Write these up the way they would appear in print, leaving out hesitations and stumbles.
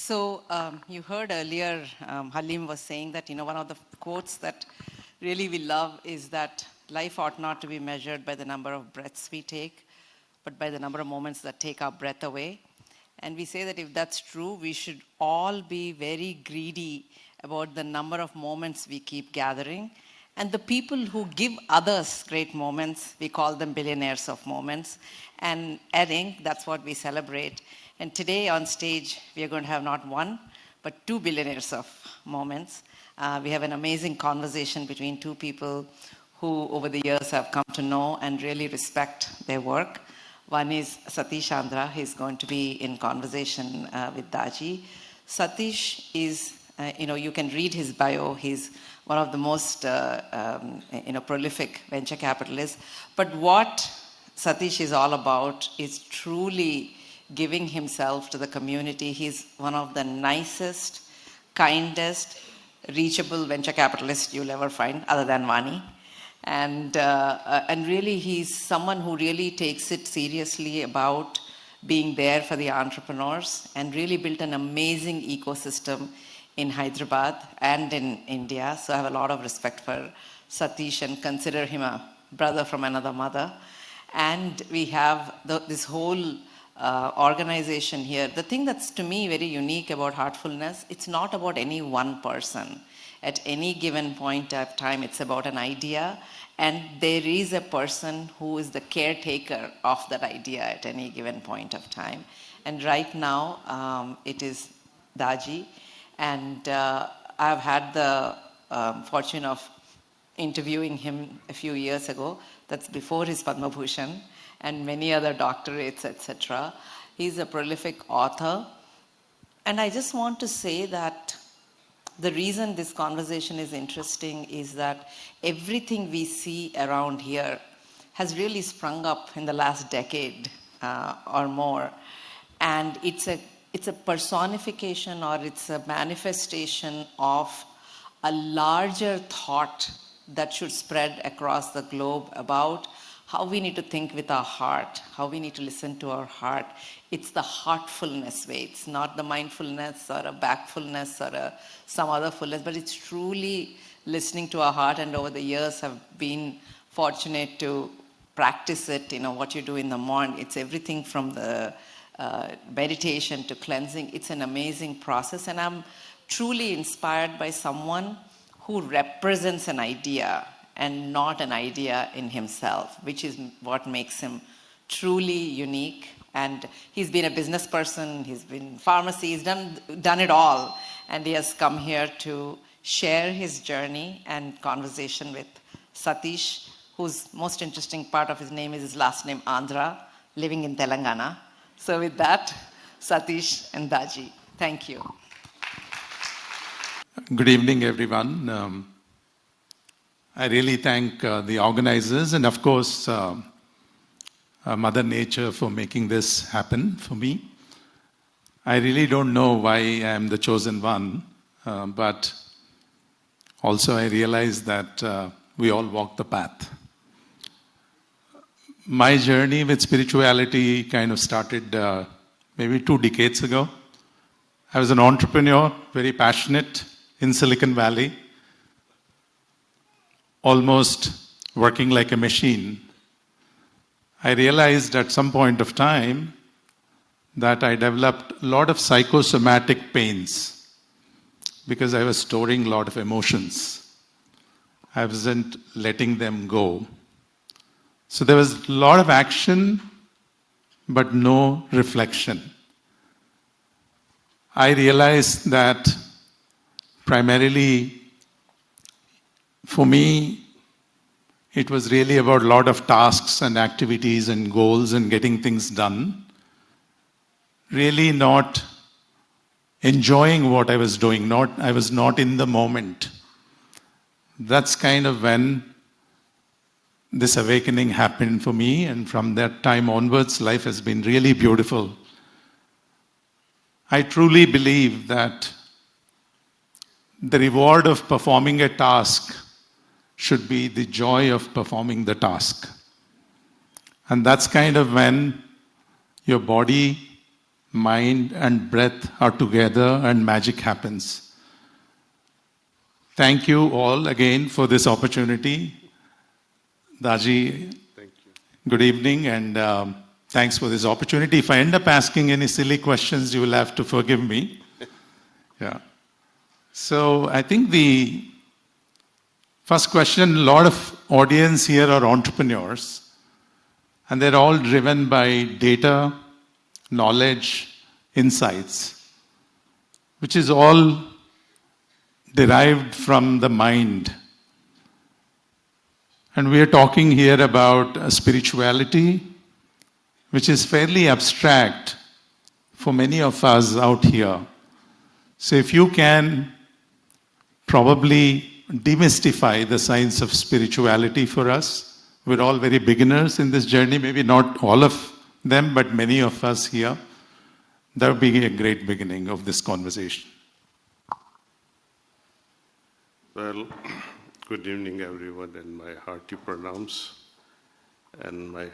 You heard earlier, Halim was saying that, one of the quotes that really we love is that life ought not to be measured by the number of breaths we take, but by the number of moments that take our breath away. And we say that if that's true, we should all be very greedy about the number of moments we keep gathering. And the people who give others great moments, we call them billionaires of moments. And at Inc., that's what we celebrate. And today on stage, we are going to have not one, but two billionaires of moments. We have an amazing conversation between two people who over the years have come to know and really respect their work. One is Sateesh Andra. He's going to be in conversation with Daaji. Satish is, you can read his bio. He's one of the most, prolific venture capitalists. But what Satish is all about is truly giving himself to the community. He's one of the nicest, kindest, reachable venture capitalists you'll ever find, other than Vani. And really, he's someone who really takes it seriously about being there for the entrepreneurs and really built an amazing ecosystem in Hyderabad and in India. So I have a lot of respect for Satish and consider him a brother from another mother. And we have this whole organization here. The thing that's to me very unique about Heartfulness, it's not about any one person. At any given point of time, it's about an idea, and there is a person who is the caretaker of that idea at any given point of time. And right now, it is Daaji, and I've had the fortune of interviewing him a few years ago. That's before his Padma Bhushan and many other doctorates, etc. He's a prolific author. And I just want to say that the reason this conversation is interesting is that everything we see around here has really sprung up in the last decade or more. And it's a personification, or it's a manifestation of a larger thought that should spread across the globe about how we need to think with our heart, how we need to listen to our heart. It's the heartfulness way. It's not the mindfulness or a backfulness or some other fullness, but it's truly listening to our heart. And over the years, I've been fortunate to practice it. What you do in the morning, it's everything from the meditation to cleansing. It's an amazing process. And I'm truly inspired by someone who represents an idea and not an idea in himself, which is what makes him truly unique. And he's been a business person, he's been in pharmacy, he's done it all. And he has come here to share his journey and conversation with Satish, whose most interesting part of his name is his last name, Andra, living in Telangana. So with that, Satish and Daaji, thank you. Good evening, everyone. I really thank the organizers and, of course, Mother Nature for making this happen for me. I really don't know why I am the chosen one, but also I realize that we all walk the path. My journey with spirituality kind of started maybe 2 decades ago. I was an entrepreneur, very passionate in Silicon Valley, almost working like a machine. I realized at some point of time that I developed a lot of psychosomatic pains because I was storing a lot of emotions. I wasn't letting them go. So there was a lot of action, but no reflection. I realized that primarily for me, it was really about a lot of tasks and activities and goals and getting things done. Really not enjoying what I was doing. I was not in the moment. That's kind of when this awakening happened for me, and from that time onwards, life has been really beautiful. I truly believe that the reward of performing a task should be the joy of performing the task. And that's kind of when your body, mind and breath are together and magic happens. Thank you all again for this opportunity. Daaji, Thank you. good evening, and thanks for this opportunity. If I end up asking any silly questions, you will have to forgive me. Yeah. So I think the first question, a lot of audience here are entrepreneurs, and they're all driven by data, knowledge, insights, which is all derived from the mind. And we are talking here about spirituality, which is fairly abstract for many of us out here. So if you can probably demystify the science of spirituality for us, we're all very beginners in this journey, maybe not all of them, but many of us here. That would be a great beginning of this conversation. Well, good evening, everyone, and my hearty pranams and my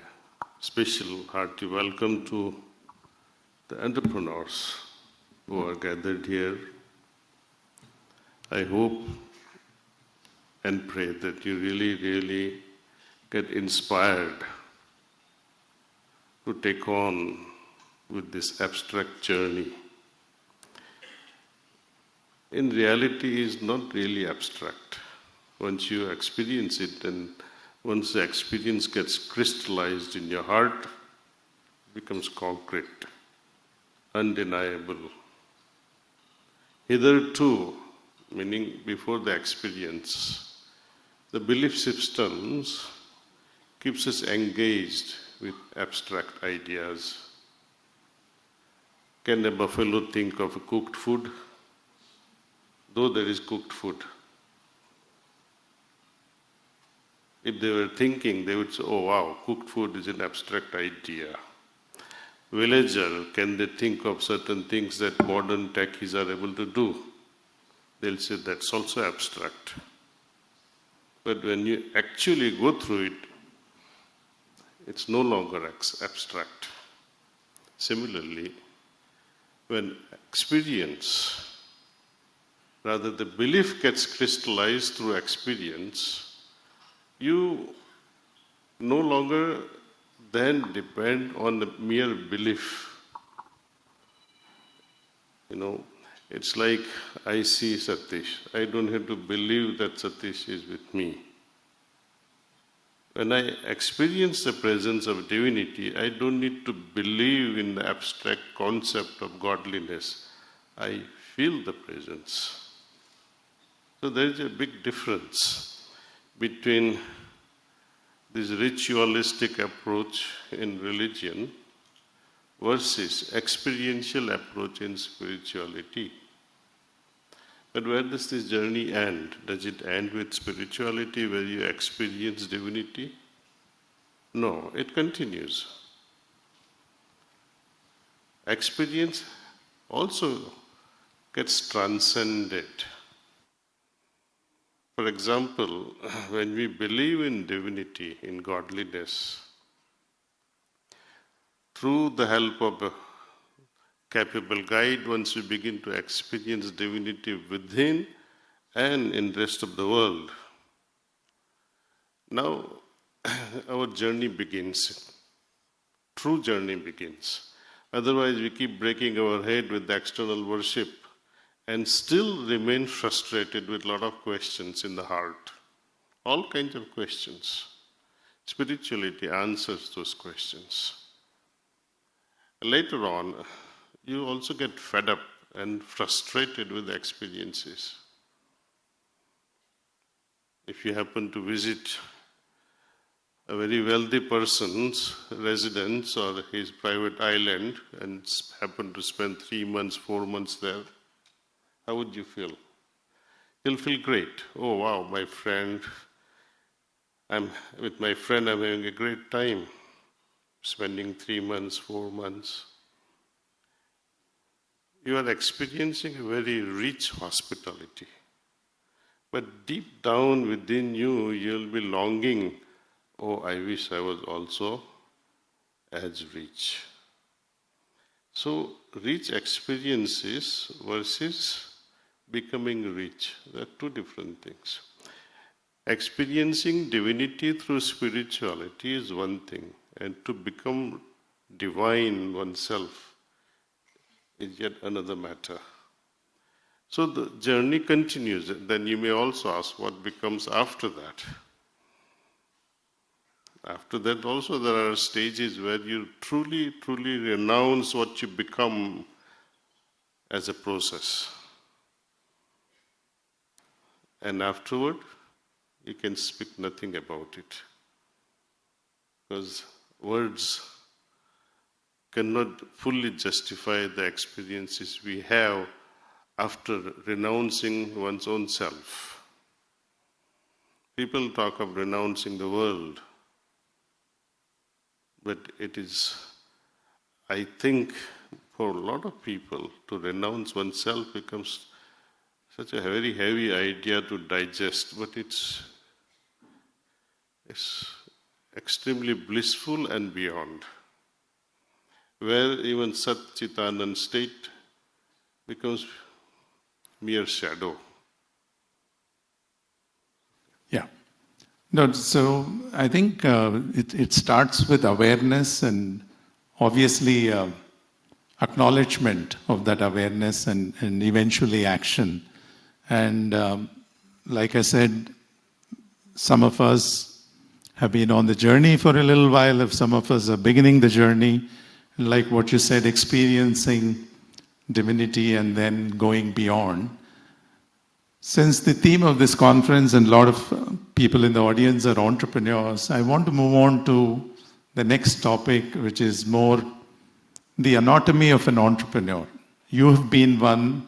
special hearty welcome to the entrepreneurs who are gathered here. I hope and pray that you really get inspired to take on with this abstract journey. In reality, it's not really abstract. Once you experience it, and once the experience gets crystallized in your heart, it becomes concrete, undeniable. Hitherto, meaning before the experience, the belief systems keeps us engaged with abstract ideas. Can a buffalo think of a cooked food? Though there is cooked food. If they were thinking, they would say, oh wow, cooked food is an abstract idea. Villager, can they think of certain things that modern techies are able to do? They'll say that's also abstract. But when you actually go through it, it's no longer abstract. Similarly, when experience, rather the belief gets crystallized through experience, you no longer then depend on the mere belief. You know, it's like I see Sateesh. I don't have to believe that Sateesh is with me. When I experience the presence of divinity, I don't need to believe in the abstract concept of godliness. I feel the presence. So there is a big difference between this ritualistic approach in religion versus experiential approach in spirituality. But where does this journey end? Does it end with spirituality where you experience divinity? No, it continues. Experience also gets transcended. For example, when we believe in divinity, in godliness, through the help of a capable guide, once we begin to experience divinity within and in the rest of the world, now our journey begins. True journey begins. Otherwise, we keep breaking our head with the external worship and still remain frustrated with a lot of questions in the heart. All kinds of questions. Spirituality answers those questions. Later on, you also get fed up and frustrated with the experiences. If you happen to visit a very wealthy person's residence or his private island and happen to spend 3 months, 4 months there, how would you feel? You'll feel great. Oh wow, my friend, I'm having a great time, spending 3 months, 4 months. You are experiencing a very rich hospitality. But deep down within you, you'll be longing, oh, I wish I was also as rich. So rich experiences versus becoming rich. They are two different things. Experiencing divinity through spirituality is one thing, and to become divine oneself is yet another matter. So the journey continues. Then you may also ask what becomes after that. After that also there are stages where you truly renounce what you become as a process. And afterward, you can speak nothing about it. Because words cannot fully justify the experiences we have after renouncing one's own self. People talk of renouncing the world, but it is, I think, for a lot of people, to renounce oneself becomes such a very heavy idea to digest, but it's extremely blissful and beyond, where even Sat Chit Anand state becomes mere shadow. Yeah. No, so I think it starts with awareness and obviously acknowledgement of that awareness and eventually action. And like I said, some of us have been on the journey for a little while, if some of us are beginning the journey, like what you said, experiencing divinity and then going beyond. Since the theme of this conference and a lot of people in the audience are entrepreneurs, I want to move on to the next topic, which is more the anatomy of an entrepreneur. You have been one,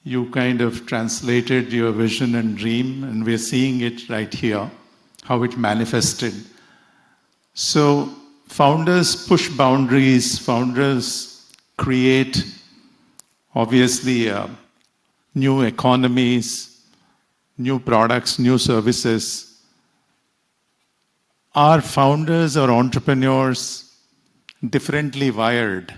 you kind of translated your vision and dream, and we're seeing it right here, how it manifested. So founders push boundaries, founders create, obviously, new economies, new products, new services. Are founders or entrepreneurs differently wired?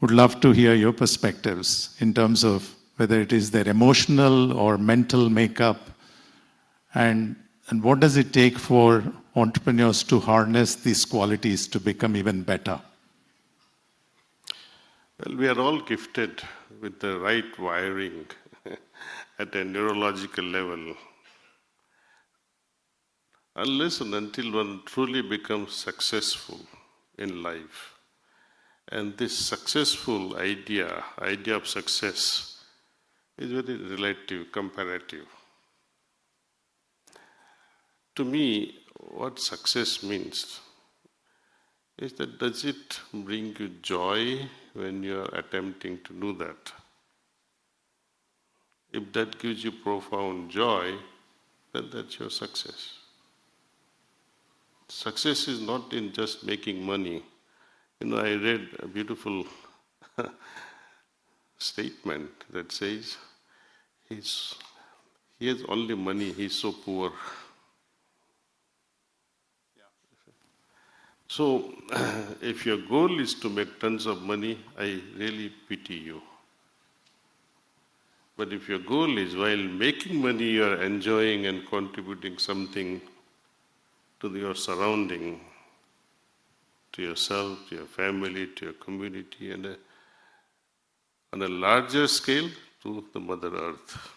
Would love to hear your perspectives in terms of whether it is their emotional or mental makeup, and what does it take for entrepreneurs to harness these qualities to become even better? Well, we are all gifted with the right wiring at a neurological level. Unless and until one truly becomes successful in life, and this successful idea of success is very relative, comparative. To me, what success means is that does it bring you joy when you are attempting to do that? If that gives you profound joy, then that's your success. Success is not in just making money. I read a beautiful statement that says, he has only money, he's so poor. So, if your goal is to make tons of money, I really pity you. But if your goal is, while making money, you are enjoying and contributing something to your surrounding, to yourself, to your family, to your community, and on a larger scale, to the Mother Earth,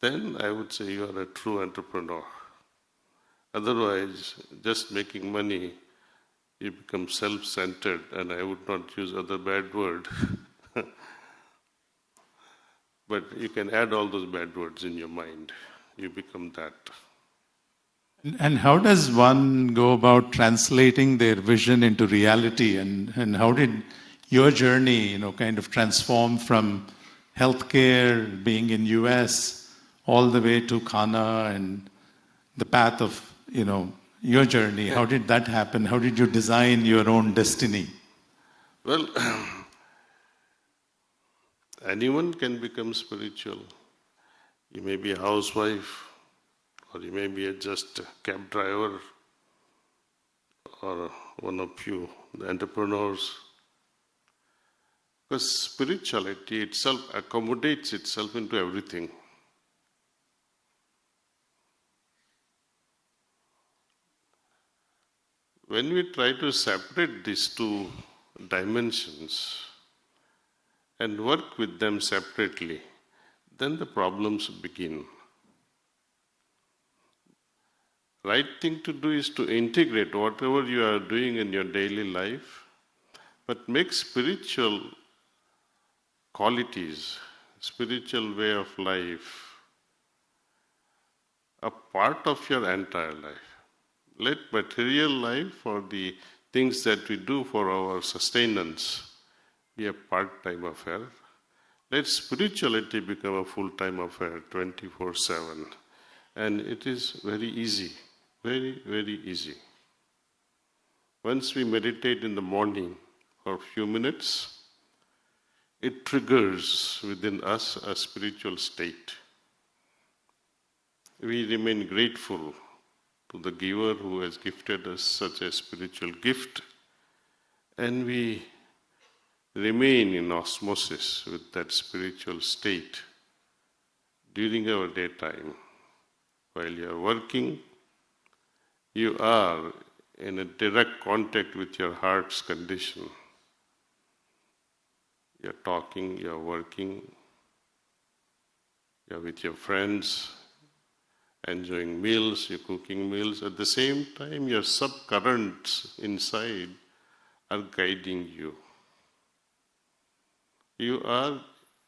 then I would say you are a true entrepreneur. Otherwise, just making money, you become self-centered, and I would not use other bad word. But you can add all those bad words in your mind. You become that. And how does one go about translating their vision into reality? And how did your journey, kind of transform from healthcare, being in US, all the way to Khana and the path of, your journey? How did that happen? How did you design your own destiny? Well, anyone can become spiritual. You may be a housewife, or you may be just a cab driver, or one of you the entrepreneurs. Because spirituality itself accommodates itself into everything. When we try to separate these two dimensions and work with them separately, then the problems begin. Right thing to do is to integrate whatever you are doing in your daily life, but make spiritual qualities, spiritual way of life, a part of your entire life. Let material life or the things that we do for our sustenance be a part-time affair. Let spirituality become a full-time affair, 24/7. And it is very easy, very, very easy. Once we meditate in the morning for a few minutes, it triggers within us a spiritual state. We remain grateful to the giver who has gifted us such a spiritual gift, and we remain in osmosis with that spiritual state during our daytime. While you are working, you are in a direct contact with your heart's condition. You're talking, you're working, you're with your friends, enjoying meals, you're cooking meals. At the same time, your subcurrents inside are guiding you. You are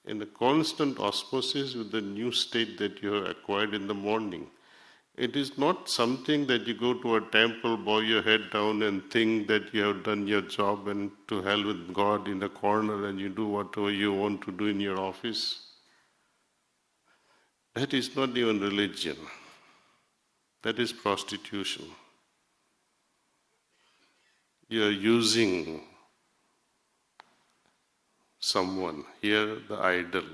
in a constant osmosis with the new state that you have acquired in the morning. It is not something that you go to a temple, bow your head down and think that you have done your job and to hell with God in a corner and you do whatever you want to do in your office. That is not even religion. That is prostitution. You are using someone, here the idol,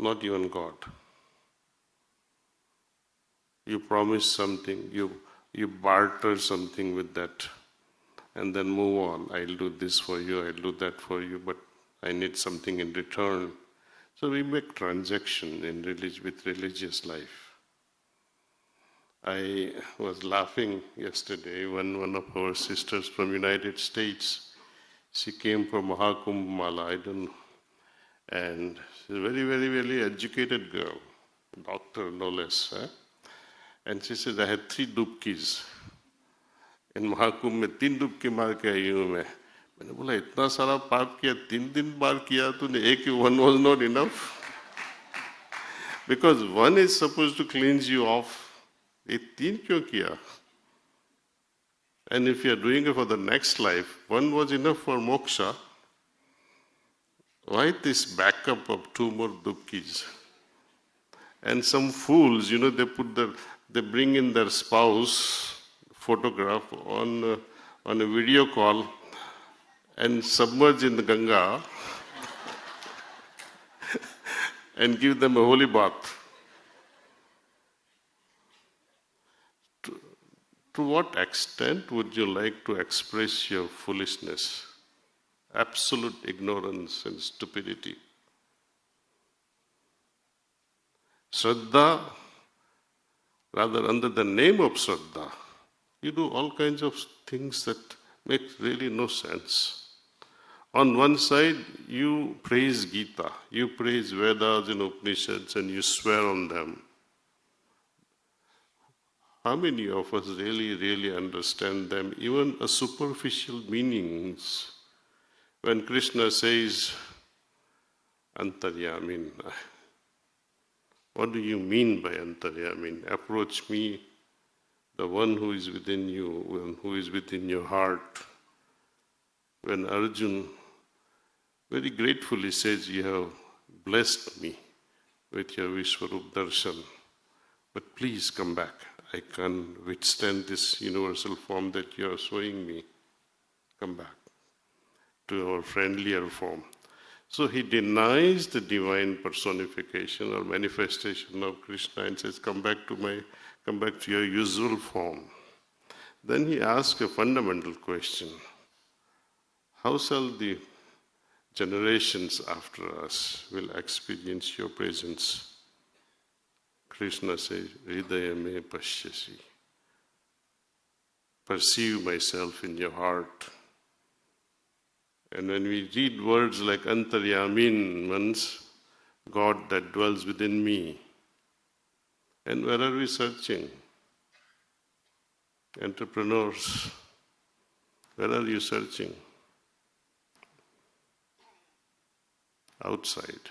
not even God. You promise something, you barter something with that, and then move on. I'll do this for you, I'll do that for you, but I need something in return. So we make transaction with religious life. I was laughing yesterday when one of our sisters from United States, she came from Mahakumbh Mala, I don't know, and she's a very, very, very educated girl, doctor no less. And she said, I had 3 dubkis. In Mahakumbh में 3 डुबकी मार के आई हूँ मैं. मैंने बोला इतना सारा पाप किया, 3 दिन बार किया तूने, एक one was not enough. Because one is supposed to cleanse you off. ये 3 क्यों किया? And if you are doing it for the next life, one was enough for moksha. Why this backup of 2 more dubkis? And some fools, they bring in their spouse photograph on a video call and submerge in the Ganga and give them a holy bath. To what extent would you like to express your foolishness, absolute ignorance and stupidity? Shraddha, rather under the name of Shraddha, you do all kinds of things that make really no sense. On one side, you praise Gita, you praise Vedas and Upanishads and you swear on them. How many of us really, really understand them, even a superficial meanings? When Krishna says, Antaryamin, what do you mean by Antaryamin? Approach me, the one who is within you, who is within your heart. When Arjun very gratefully says, you have blessed me with your Vishwarup Darshan, but please come back. I can't withstand this universal form that you are showing me. Come back to our friendlier form. So he denies the divine personification or manifestation of Krishna and says, come back to your usual form. Then he asked a fundamental question. How shall the generations after us will experience your presence? Krishna says, Hridayame Pashyasi. Perceive myself in your heart. And when we read words like Antaryamin means God that dwells within me. And where are we searching? Entrepreneurs, where are you searching? Outside.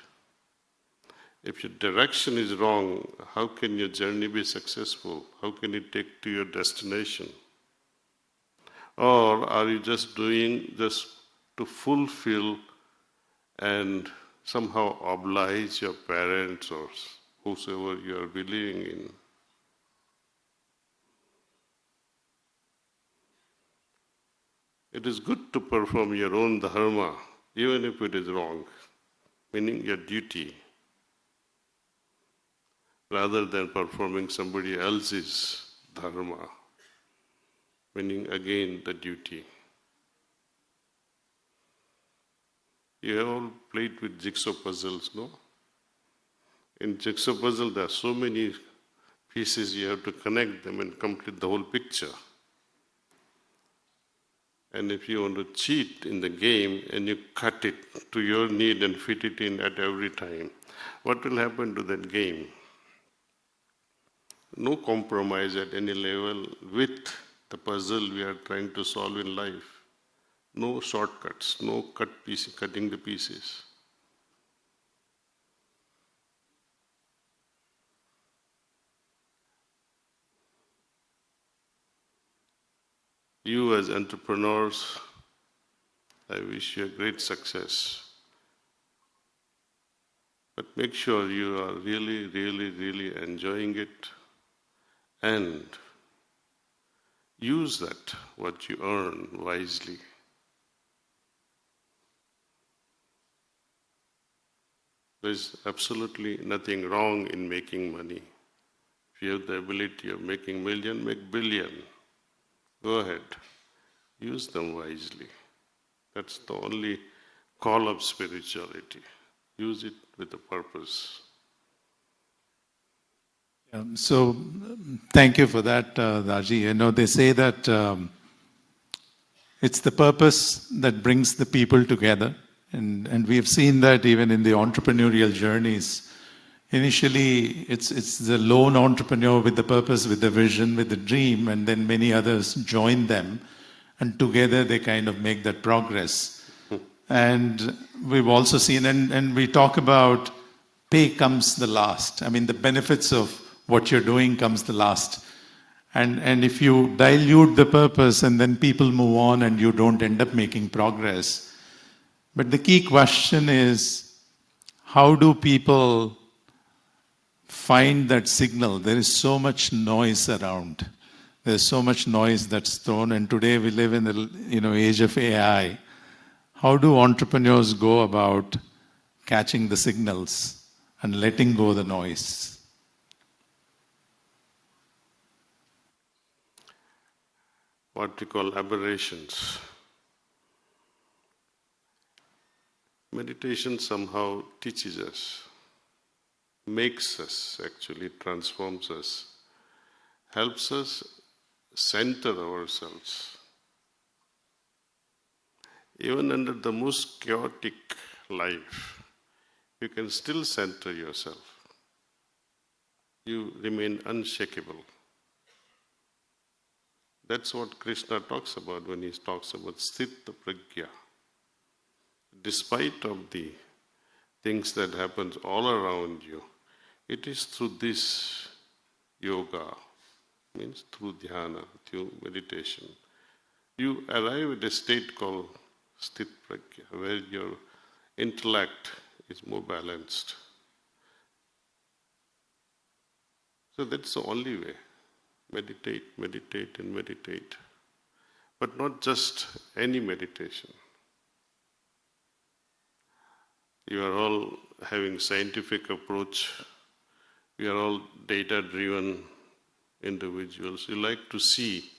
If your direction is wrong, how can your journey be successful? How can it take to your destination? Or are you just doing just to fulfill and somehow oblige your parents or whosoever you are believing in? It is good to perform your own dharma, even if it is wrong, meaning your duty, rather than performing somebody else's dharma, meaning again the duty. You have all played with jigsaw puzzles, no? In jigsaw puzzle, there are so many pieces, you have to connect them and complete the whole picture. And if you want to cheat in the game and you cut it to your need and fit it in at every time, what will happen to that game? No compromise at any level with the puzzle we are trying to solve in life. No shortcuts, no cutting the pieces. You as entrepreneurs, I wish you a great success. But make sure you are really enjoying it and use that, what you earn, wisely. There's absolutely nothing wrong in making money. If you have the ability of making million, make billion. Go ahead. Use them wisely. That's the only call of spirituality. Use it with a purpose. Thank you for that, Daaji. You know, they say that it's the purpose that brings the people together. And we have seen that even in the entrepreneurial journeys. Initially, it's the lone entrepreneur with the purpose, with the vision, with the dream, and then many others join them. And together they kind of make that progress. And we've also seen, and we talk about pay comes the last. I mean, the benefits of what you're doing comes the last. And if you dilute the purpose and then people move on and you don't end up making progress. But the key question is, how do people find that signal? There is so much noise around. There's so much noise that's thrown, and today we live in the age of AI. How do entrepreneurs go about catching the signals and letting go the noise? What we call aberrations. Meditation somehow teaches us, makes us actually, transforms us, helps us center ourselves. Even under the most chaotic life, you can still center yourself. You remain unshakable. That's what Krishna talks about when he talks about sthita pragya. Despite of the things that happens all around you, it is through this yoga, means through dhyana, through meditation, you arrive at a state called sthita pragya, where your intellect is more balanced. So that's the only way. Meditate, meditate, and meditate. But not just any meditation. You are all having scientific approach. We are all data-driven individuals. You like to see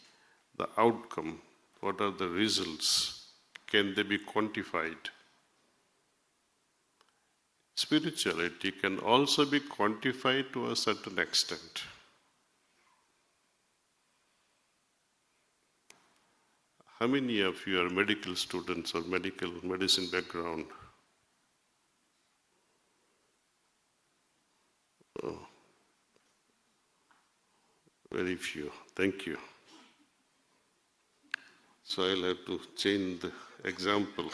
the outcome, what are the results, can they be quantified? Spirituality can also be quantified to a certain extent. How many of you are medical students or medicine background? Oh, very few. Thank you. So I'll have to change the example.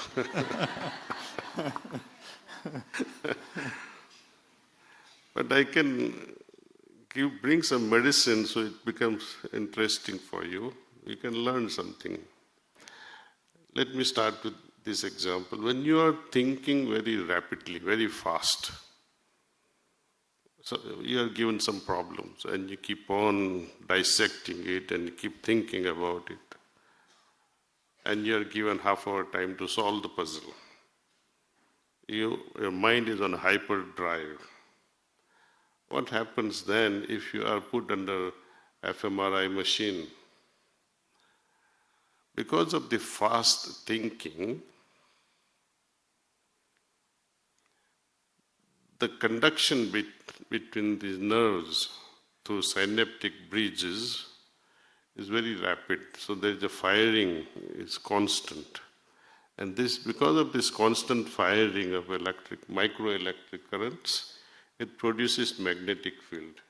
But I can bring some medicine so it becomes interesting for you. You can learn something. Let me start with this example. When you are thinking very rapidly, very fast, so you are given some problems and you keep on dissecting it and you keep thinking about it, and you are given half-hour time to solve the puzzle. Your mind is on hyperdrive. What happens then if you are put under fMRI machine? Because of the fast thinking, the conduction between these nerves through synaptic bridges is very rapid. So there is a firing is constant. And this, because of this constant firing of microelectric currents, it produces magnetic field.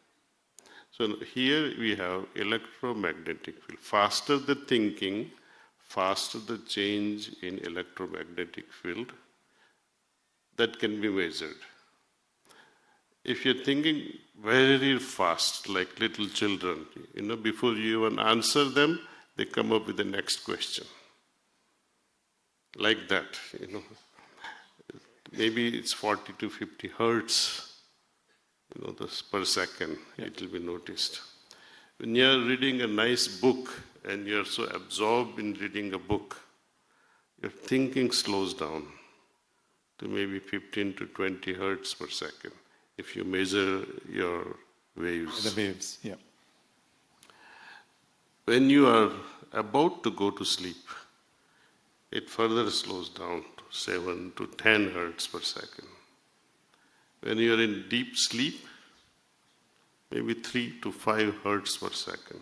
So here we have electromagnetic field. Faster the thinking, faster the change in electromagnetic field, that can be measured. If you're thinking very fast, like little children, before you even answer them, they come up with the next question. Like that, Maybe it's 40 to 50 hertz, per second, it will be noticed. When you're reading a nice book and you're so absorbed in reading a book, your thinking slows down to maybe 15 to 20 hertz per second if you measure your waves. The waves, yeah. When you are about to go to sleep, it further slows down to 7 to 10 hertz per second. When you are in deep sleep, maybe 3 to 5 hertz per second.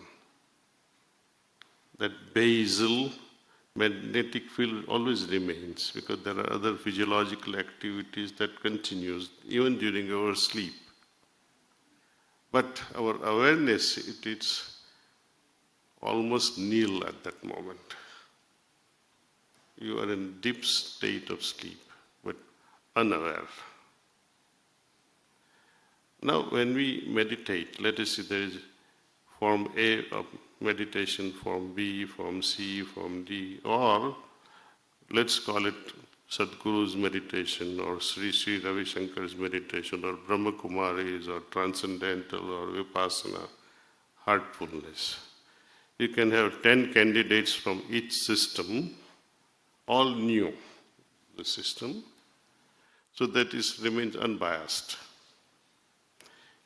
That basal magnetic field always remains because there are other physiological activities that continues even during our sleep. But our awareness, it is almost nil at that moment. You are in deep state of sleep, but unaware. Now, when we meditate, let us see there is form A of meditation, form B, form C, form D, or let's call it Sadhguru's meditation, or Sri Sri Ravi Shankar's meditation, or Brahma Kumari's, or Transcendental, or Vipassana, Heartfulness. You can have 10 candidates from each system, all new, the system, so that it remains unbiased.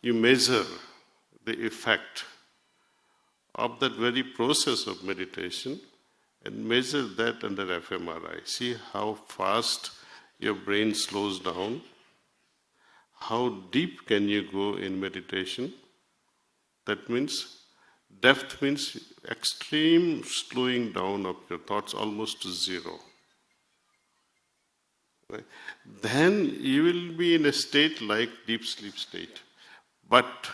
You measure the effect of that very process of meditation and measure that under fMRI. See how fast your brain slows down, how deep can you go in meditation. That means, depth means extreme slowing down of your thoughts almost to zero. Right? Then you will be in a state like deep sleep state. But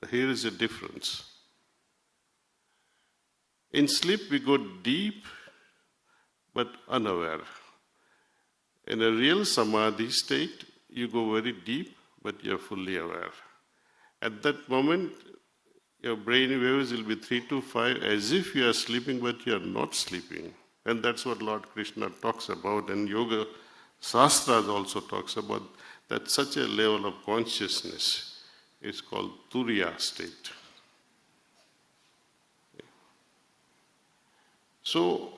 here is a difference. In sleep we go deep but unaware. In a real samadhi state, you go very deep but you're fully aware. At that moment, your brain waves will be 3 to 5 as if you are sleeping but you are not sleeping. And that's what Lord Krishna talks about, and Yoga Shastras also talks about that such a level of consciousness is called Turiya state. So,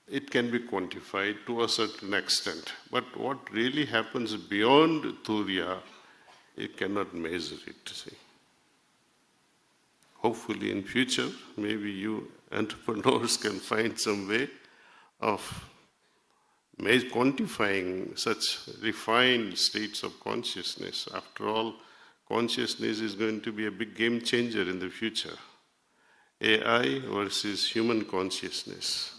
it can be quantified to a certain extent. But what really happens beyond Turiya, you cannot measure it, see. hopefully in future, maybe you entrepreneurs can find some way of quantifying such refined states of consciousness. After all, consciousness is going to be a big game changer in the future. AI versus human consciousness.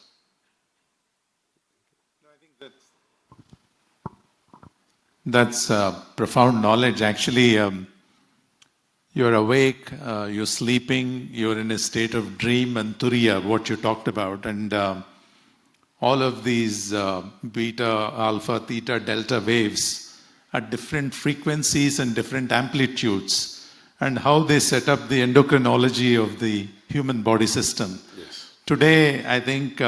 That's profound knowledge. Actually, you're awake, you're sleeping, you're in a state of dream and turiya, what you talked about. And all of these beta, alpha, theta, delta waves at different frequencies and different amplitudes, and how they set up the endocrinology of the human body system. Yes. Today, I think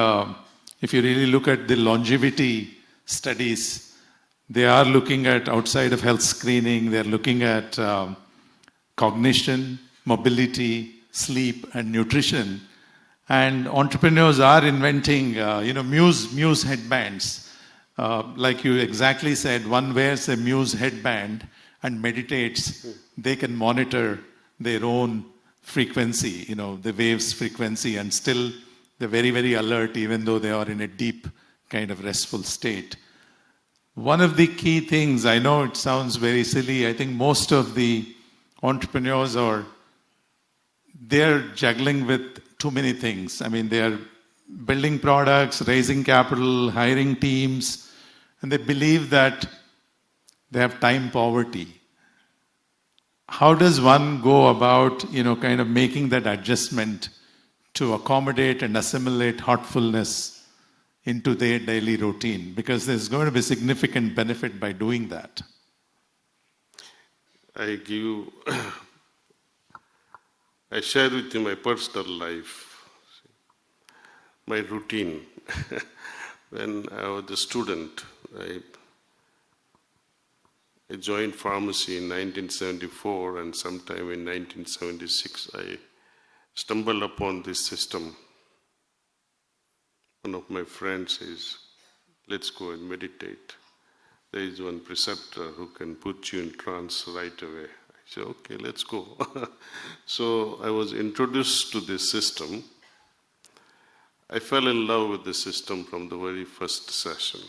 if you really look at the longevity studies, they are looking at outside of health screening, they're looking at cognition, mobility, sleep, and nutrition. And entrepreneurs are inventing, Muse headbands. Like you exactly said, one wears a Muse headband and meditates. They can monitor their own frequency, the wave's frequency, and still they're very, very alert, even though they are in a deep kind of restful state. One of the key things, I know it sounds very silly, I think most of the entrepreneurs they're juggling with too many things. I mean, they're building products, raising capital, hiring teams, and they believe that they have time poverty. How does one go about, kind of making that adjustment to accommodate and assimilate heartfulness into their daily routine? Because there's going to be significant benefit by doing that. I share with you my personal life, my routine. When I was a student, I joined pharmacy in 1974, and sometime in 1976 I stumbled upon this system. One of my friends says, let's go and meditate. There is one preceptor who can put you in trance right away. I said, okay, let's go. So I was introduced to this system. I fell in love with the system from the very first session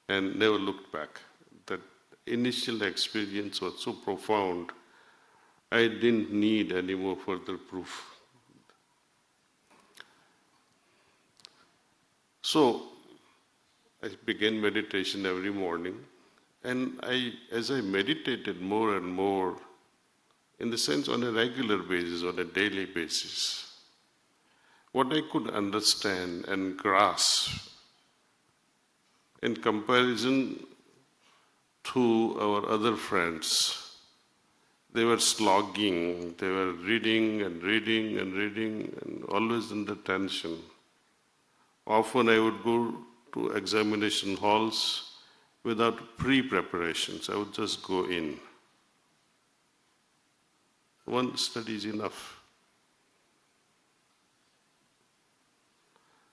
and never looked back. That initial experience was so profound, I didn't need any more further proof. So I began meditation every morning, and as I meditated more and more, in the sense on a regular basis, on a daily basis, what I could understand and grasp in comparison to our other friends, they were slogging, they were reading and reading and reading and always under tension. Often I would go to examination halls without pre-preparations. I would just go in. One study is enough.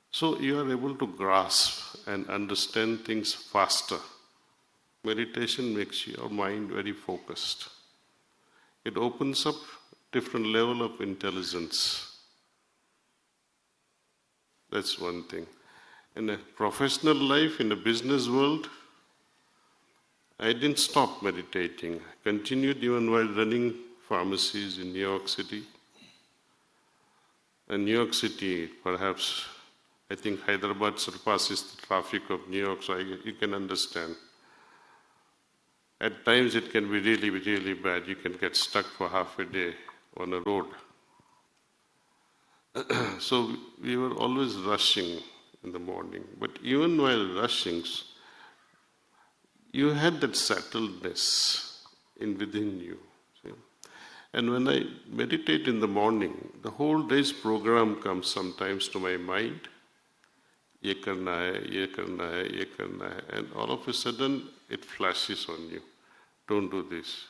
So you are able to grasp and understand things faster. Meditation makes your mind very focused. It opens up different level of intelligence. That's one thing. In a professional life, in a business world, I didn't stop meditating. I continued even while running pharmacies in New York City. And New York City, perhaps, I think Hyderabad surpasses the traffic of New York, so you can understand. At times it can be really, really bad. You can get stuck for half a day on a road. So we were always rushing in the morning. But even while rushing, you had that settledness within you. See? And when I meditate in the morning, the whole day's program comes sometimes to my mind. Ye karna hai, ye karna hai, ye karna hai. And all of a sudden, it flashes on you. Don't do this.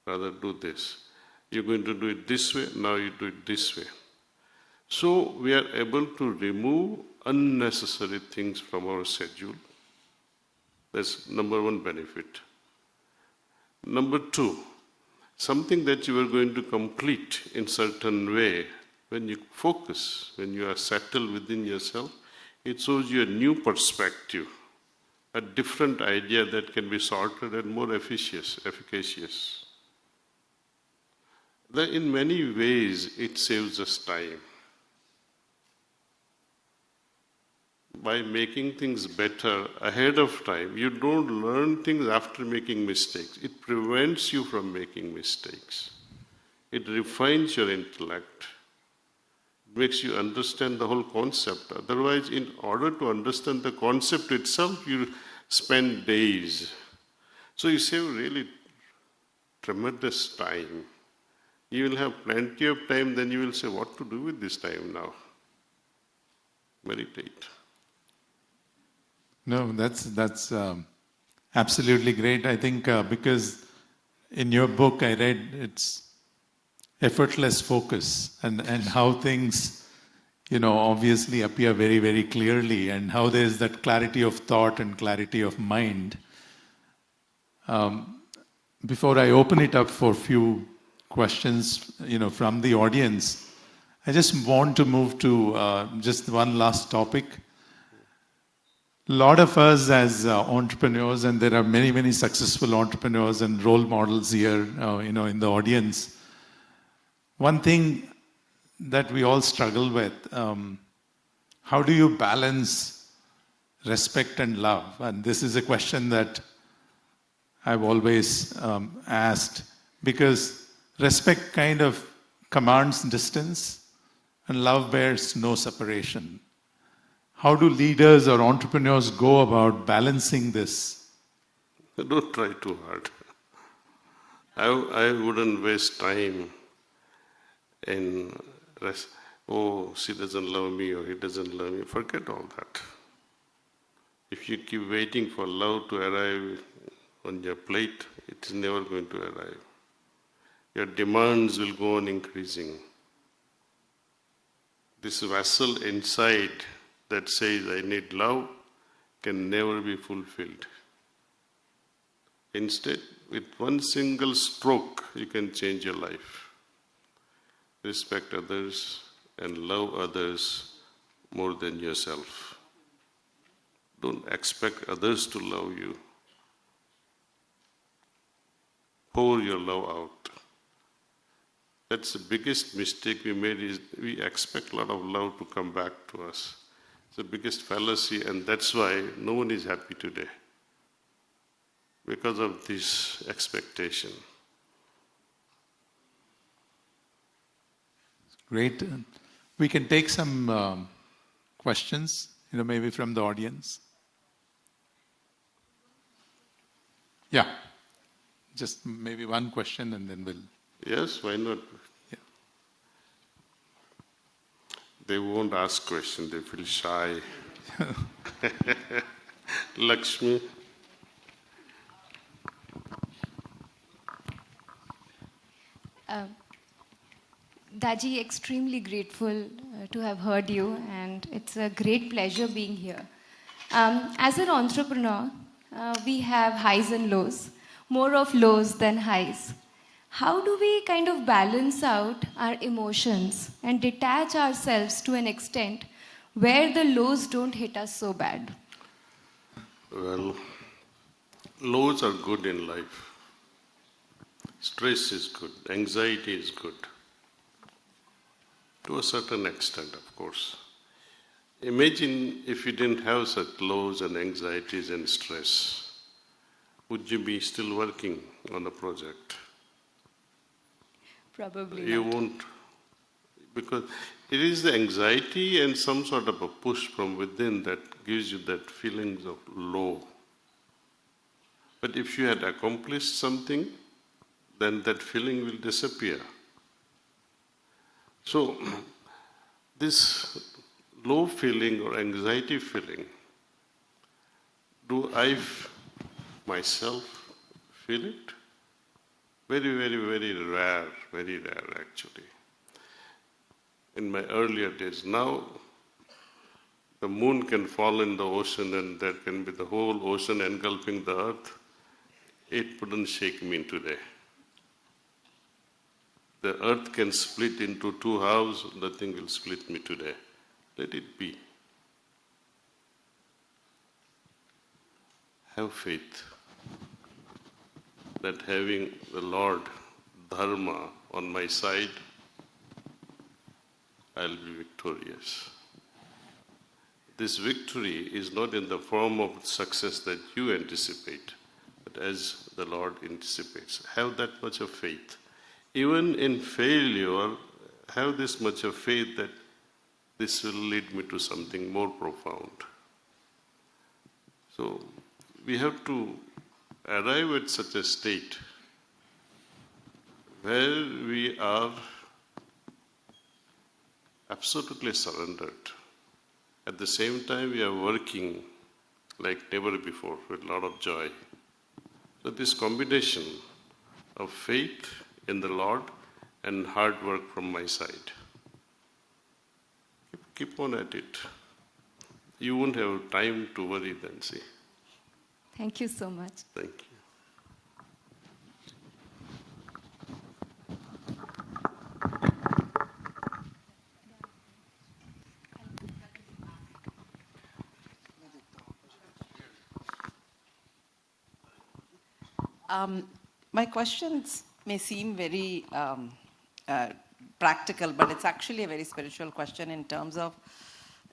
Rather do this. You're going to do it this way, now you do it this way. So we are able to remove unnecessary things from our schedule. That's number one benefit. Number two, something that you are going to complete in certain way, when you focus, when you are settled within yourself, it shows you a new perspective, a different idea that can be sorted and more efficacious. In many ways, it saves us time. By making things better ahead of time, you don't learn things after making mistakes. It prevents you from making mistakes. It refines your intellect. It makes you understand the whole concept. Otherwise, in order to understand the concept itself, you spend days. So you save really tremendous time. You will have plenty of time, then you will say, what to do with this time now? Meditate. No, that's absolutely great. I think because in your book I read it's effortless focus and how things, obviously appear very, very clearly and how there's that clarity of thought and clarity of mind. Before I open it up for a few questions, from the audience, I just want to move to just one last topic. A lot of us as entrepreneurs, and there are many, many successful entrepreneurs and role models here, in the audience. One thing that we all struggle with, how do you balance respect and love? And this is a question that I've always asked, because respect kind of commands distance and love bears no separation. How do leaders or entrepreneurs go about balancing this? Don't try too hard. I wouldn't waste time in, she doesn't love me or he doesn't love me. Forget all that. If you keep waiting for love to arrive on your plate, it is never going to arrive. Your demands will go on increasing. This vessel inside that says, I need love, can never be fulfilled. Instead, with one single stroke, you can change your life. Respect others and love others more than yourself. Don't expect others to love you. Pour your love out. That's the biggest mistake we made, is we expect a lot of love to come back to us. It's the biggest fallacy, and that's why no one is happy today. Because of this expectation. Great. We can take some questions, maybe from the audience. Yeah. Just maybe one question and then we'll... Yes, why not? Yeah. They won't ask questions, they feel shy. Lakshmi. Daaji, extremely grateful to have heard you, and it's a great pleasure being here. As an entrepreneur, we have highs and lows, more of lows than highs. How do we kind of balance out our emotions and detach ourselves to an extent where the lows don't hit us so bad? Well, lows are good in life. Stress is good, anxiety is good. To a certain extent, of course. Imagine if you didn't have such lows and anxieties and stress, would you be still working on a project? Probably You not. won't, because it is the anxiety and some sort of a push from within that gives you that feelings of low. But if you had accomplished something, then that feeling will disappear. So, this low feeling or anxiety feeling, do I myself feel it? Very, very, very rare actually. In my earlier days, now the moon can fall in the ocean and there can be the whole ocean engulfing the earth. It wouldn't shake me today. the earth can split into two halves, nothing will split me today. Let it be. Have faith that having the Lord Dharma on my side, I'll be victorious. This victory is not in the form of success that you anticipate, but as the Lord anticipates. Have that much of faith. Even in failure, have this much of faith that this will lead me to something more profound. So we have to arrive at such a state where we are absolutely surrendered. At the same time, we are working like never before with a lot of joy. So this combination of faith in the Lord and hard work from my side. Keep on at it. You won't have time to worry then, see. Thank you so much. Thank you. My questions may seem very practical, but it's actually a very spiritual question in terms of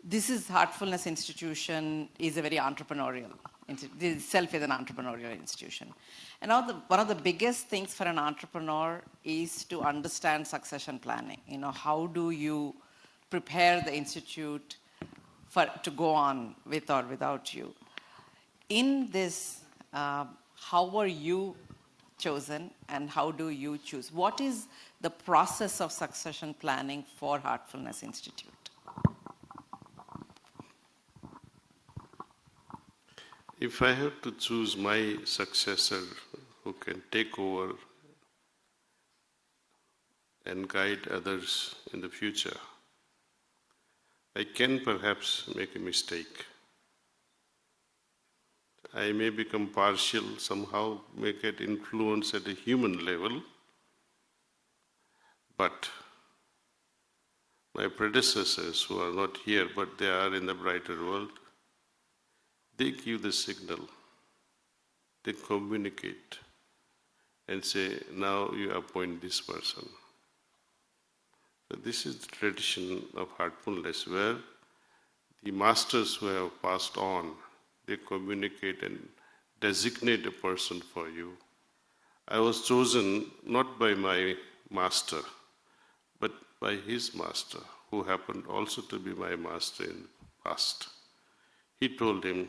this is Heartfulness Institution is a very entrepreneurial, this itself is an entrepreneurial institution. And now one of the biggest things for an entrepreneur is to understand succession planning. You know, how do you prepare the institute to go on with or without you? In this, how were you chosen and how do you choose? What is the process of succession planning for Heartfulness Institute? If I have to choose my successor who can take over and guide others in the future, I can perhaps make a mistake. I may become partial, somehow may get influence at a human level, but my predecessors who are not here, but they are in the brighter world, they give the signal, they communicate and say, now you appoint this person. So this is the tradition of heartfulness, where the masters who have passed on, they communicate and designate a person for you. I was chosen not by my master, but by his master, who happened also to be my master in the past. He told him,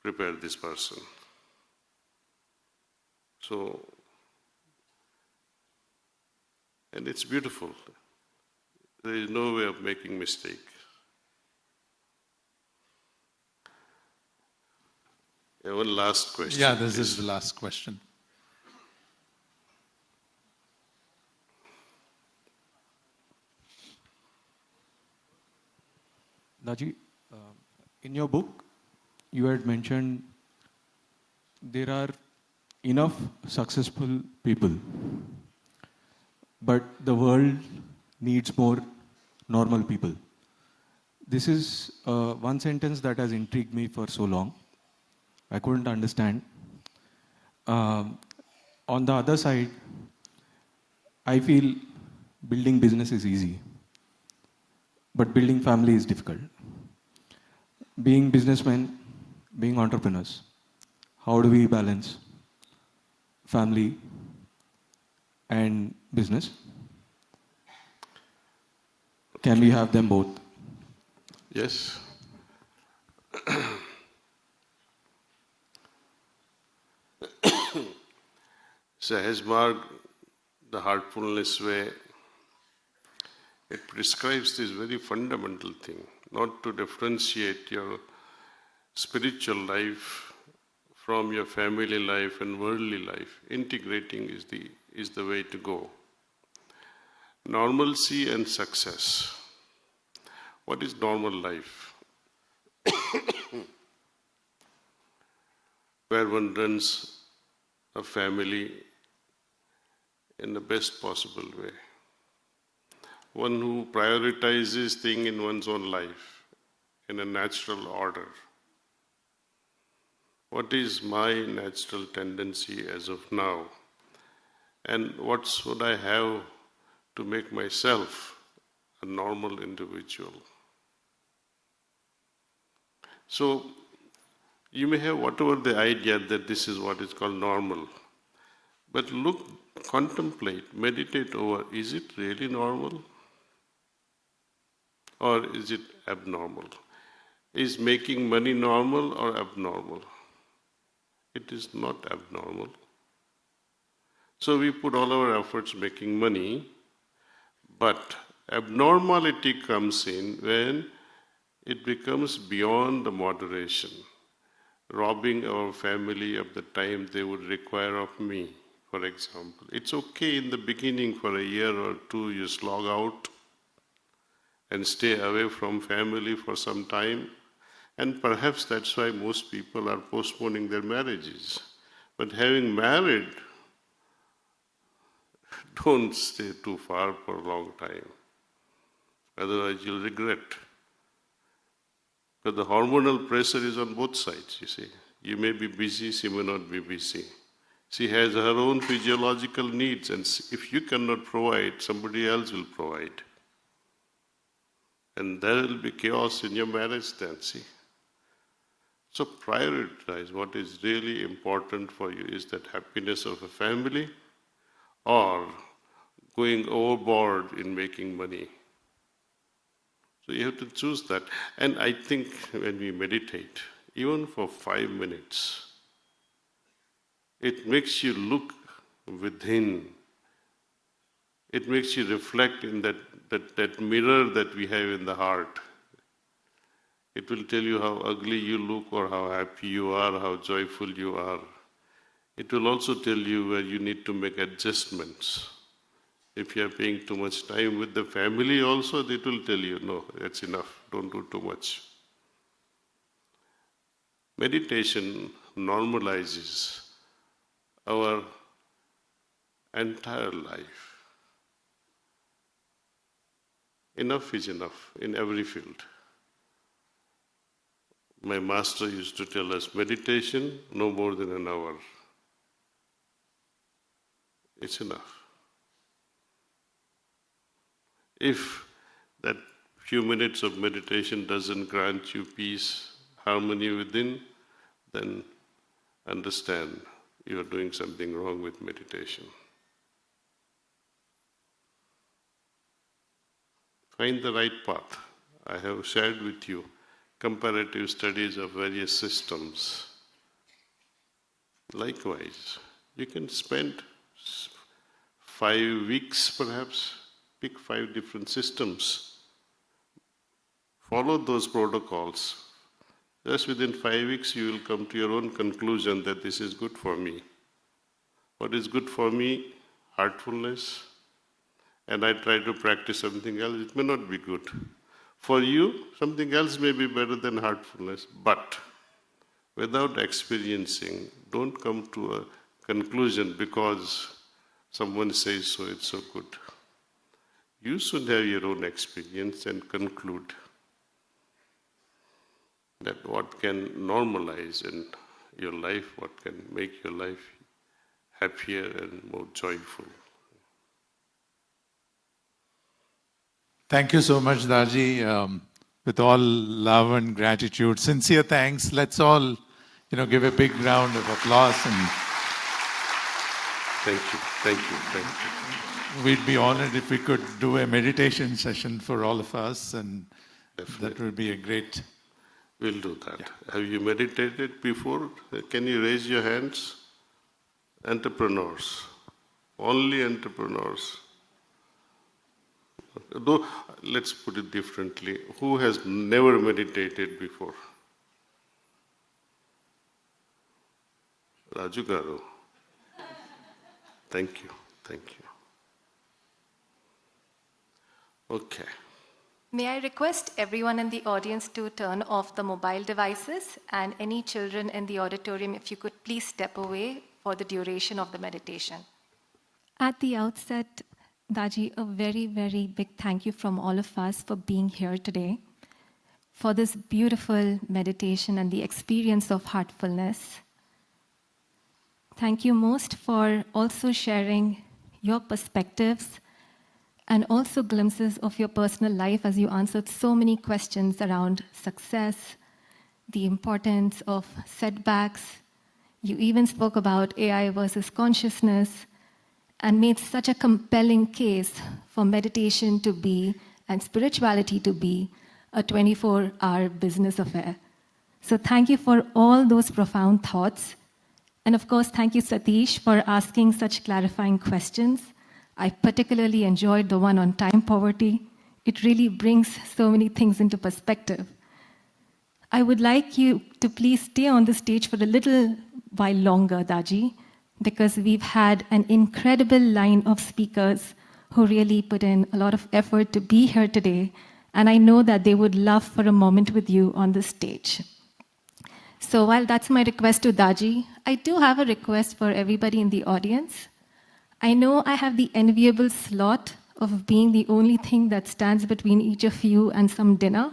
prepare this person. So, and it's beautiful. There is no way of making mistake. One last question. Yeah, this is the last question. Daaji, in your book, you had mentioned there are enough successful people, but the world needs more normal people. This is one sentence that has intrigued me for so long. I couldn't understand. On the other side, I feel building business is easy, but building family is difficult. Being businessmen, being entrepreneurs, how do we balance family and business? Can we have them both? Yes. Sahajmarg, the heartfulness way, it prescribes this very fundamental thing, not to differentiate your spiritual life from your family life and worldly life. Integrating is the way to go. Normalcy and success. What is normal life? Where one runs a family in the best possible way. One who prioritizes things in one's own life in a natural order. What is my natural tendency as of now? And what should I have to make myself a normal individual? So, you may have whatever the idea that this is what is called normal, but look, contemplate, meditate over, is it really normal? Or is it abnormal? Is making money normal or abnormal? It is not abnormal. So we put all our efforts making money, but abnormality comes in when it becomes beyond the moderation, robbing our family of the time they would require of me, for example. It's okay in the beginning for a year or two, you slog out and stay away from family for some time. And perhaps that's why most people are postponing their marriages. But having married, don't stay too far for a long time. Otherwise you'll regret. But the hormonal pressure is on both sides, you see. You may be busy, she may not be busy. She has her own physiological needs, and if you cannot provide, somebody else will provide. And there will be chaos in your marriage then, see. So prioritize what is really important for you. Is that happiness of a family or going overboard in making money? So you have to choose that. And I think when we meditate, even for 5 minutes, it makes you look within. It makes you reflect in that mirror that we have in the heart. It will tell you how ugly you look or how happy you are, how joyful you are. It will also tell you where you need to make adjustments. If you are paying too much time with the family also, it will tell you, no, that's enough, don't do too much. Meditation normalizes our entire life. Enough is enough in every field. My master used to tell us, meditation, no more than an hour. It's enough. If that few minutes of meditation doesn't grant you peace, harmony within, then understand you are doing something wrong with meditation. Find the right path. I have shared with you comparative studies of various systems. Likewise, you can spend 5 weeks perhaps, pick 5 different systems. Follow those protocols. Just within 5 weeks you will come to your own conclusion that this is good for me. What is good for me? Heartfulness. And I try to practice something else, it may not be good. For you, something else may be better than heartfulness, but without experiencing, don't come to a conclusion because someone says so, it's so good. You should have your own experience and conclude that what can normalize in your life, what can make your life happier and more joyful. Thank you so much, Daaji. With all love and gratitude, sincere thanks. Let's all, give a big round of applause. And Thank you, thank you, thank you. we'd be honored if we could do a meditation session for all of us, and Definitely. that would be a great. We'll do that. Have you meditated before? Can you raise your hands? Entrepreneurs. Only entrepreneurs. Though, let's put it differently. Who has never meditated before? Raju Garu. Thank you, thank you. Okay. May I request everyone in the audience to turn off the mobile devices, and any children in the auditorium, if you could please step away for the duration of the meditation. At the outset, Daji, a very, very big thank you from all of us for being here today, for this beautiful meditation and the experience of heartfulness. Thank you most for also sharing your perspectives and also glimpses of your personal life as you answered so many questions around success, the importance of setbacks. You even spoke about AI versus consciousness and made such a compelling case for meditation to be and spirituality to be a 24-hour business affair. So thank you for all those profound thoughts. And of course, thank you, Sateesh, for asking such clarifying questions. I particularly enjoyed the one on time poverty. It really brings so many things into perspective. I would like you to please stay on the stage for a little while longer, Daji, because we've had an incredible line of speakers who really put in a lot of effort to be here today, and I know that they would love for a moment with you on the stage. So while that's my request to Daji, I do have a request for everybody in the audience. I know I have the enviable slot of being the only thing that stands between each of you and some dinner,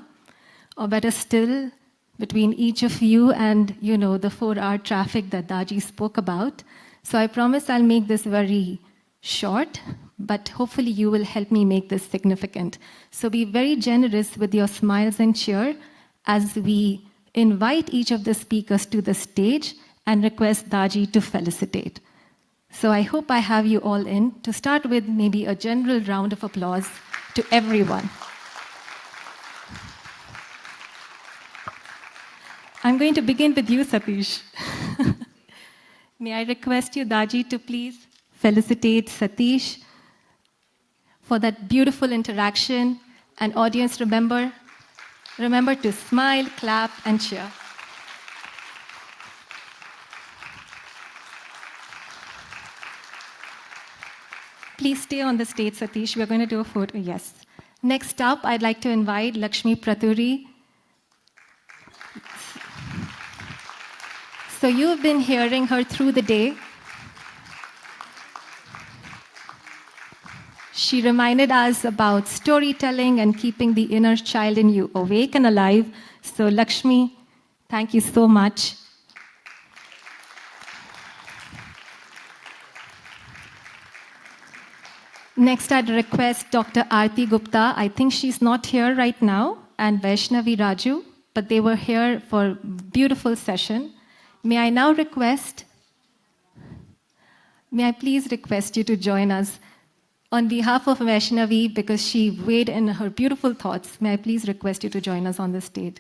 or better still, between each of you and, the 4-hour traffic that Daji spoke about. So I promise I'll make this very short, but hopefully you will help me make this significant. So be very generous with your smiles and cheer as we invite each of the speakers to the stage and request Daji to felicitate. So I hope I have you all in. To start with, maybe a general round of applause to everyone. I'm going to begin with you, Sateesh. May I request you, Daji, to please felicitate Sateesh for that beautiful interaction. And audience, remember to smile, clap, and cheer. Please stay on the stage, Sateesh. We're going to do a photo. Yes. Next up, I'd like to invite Lakshmi Praturi. So you've been hearing her through the day. She reminded us about storytelling and keeping the inner child in you awake and alive. So Lakshmi, thank you so much. Next, I'd request Dr. Aarti Gupta. I think she's not here right now, and Vaishnavi Raju, but they were here for a beautiful session. May I please request you to join us on behalf of Vaishnavi, because she weighed in her beautiful thoughts. May I please request you to join us on the stage?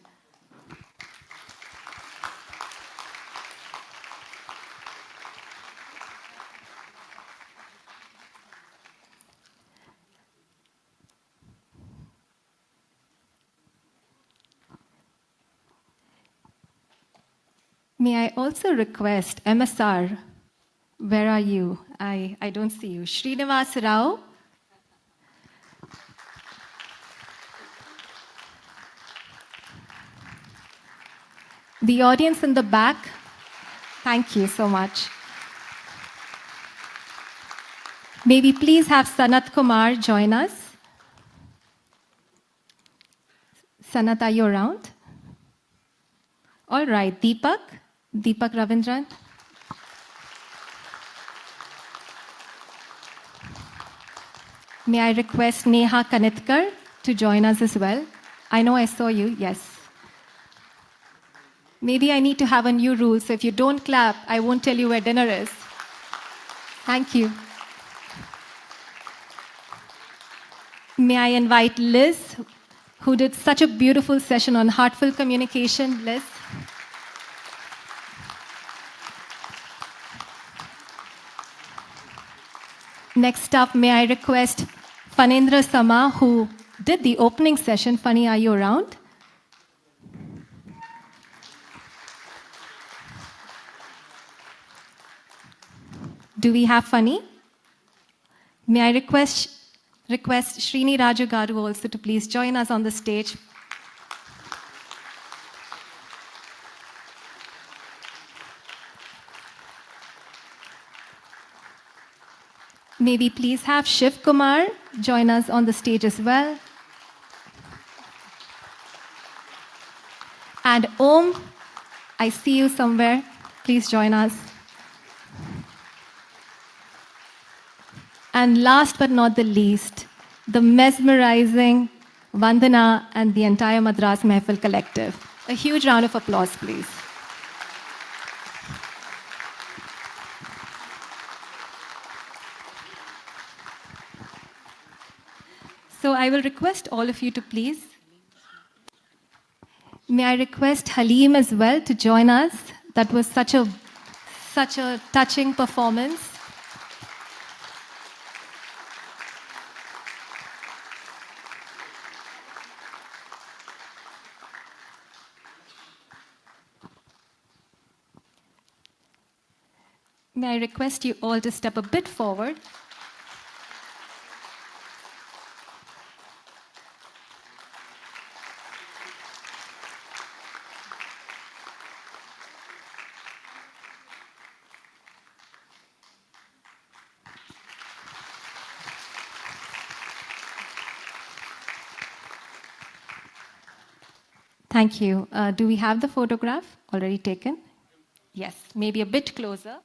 May I also request MSR, where are you? I don't see you. Srinivas Rao. The audience in the back, thank you so much. May we please have Sanat Kumar join us? Sanat, are you around? All right, Deepak Ravindran. May I request Neha Kanitkar to join us as well? I know I saw you, yes. Maybe I need to have a new rule, so if you don't clap, I won't tell you where dinner is. Thank you. May I invite Liz, who did such a beautiful session on heartful communication. Liz. Next up, may I request Fanendra Sama, who did the opening session. Fani, are you around? Do we have Fani? May I request Srini Raju Garu also to please join us on the stage. May we please have Shiv Kumar join us on the stage as well. And Om, I see you somewhere. Please join us. And last but not the least, the mesmerizing Vandana and the entire Madras Mehfil collective. A huge round of applause, please. So I will request all of you to please. May I request Halim as well to join us? That was such a touching performance. May I request you all to step a bit forward? Thank you. Do we have the photograph already taken? Yes, maybe a bit closer.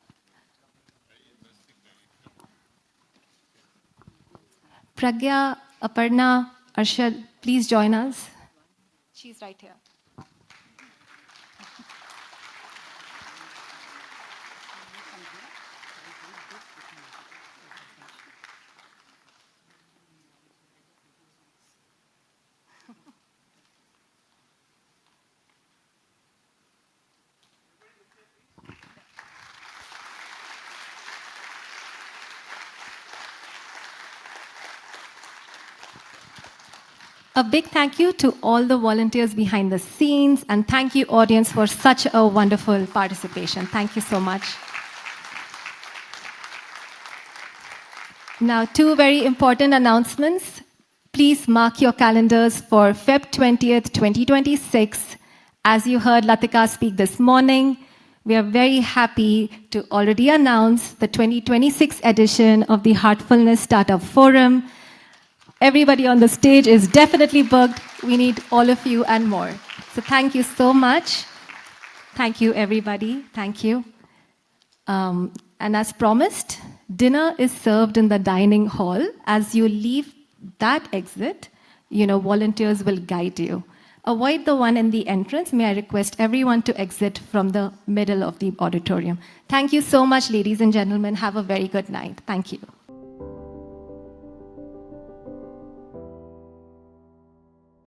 Pragya, Aparna, Arshad, please join us. She's right here. A big thank you to all the volunteers behind the scenes, and thank you, audience, for such a wonderful participation. Thank you so much. Now, two very important announcements. Please mark your calendars for Feb 20th, 2026. As you heard Latika speak this morning, we are very happy to already announce the 2026 edition of the Heartfulness Startup Forum. Everybody on the stage is definitely booked. We need all of you and more. So thank you so much. Thank you, everybody. Thank you. And as promised, dinner is served in the dining hall. As you leave that exit, volunteers will guide you. Avoid the one in the entrance. May I request everyone to exit from the middle of the auditorium. Thank you so much, ladies and gentlemen. Have a very good night. Thank you.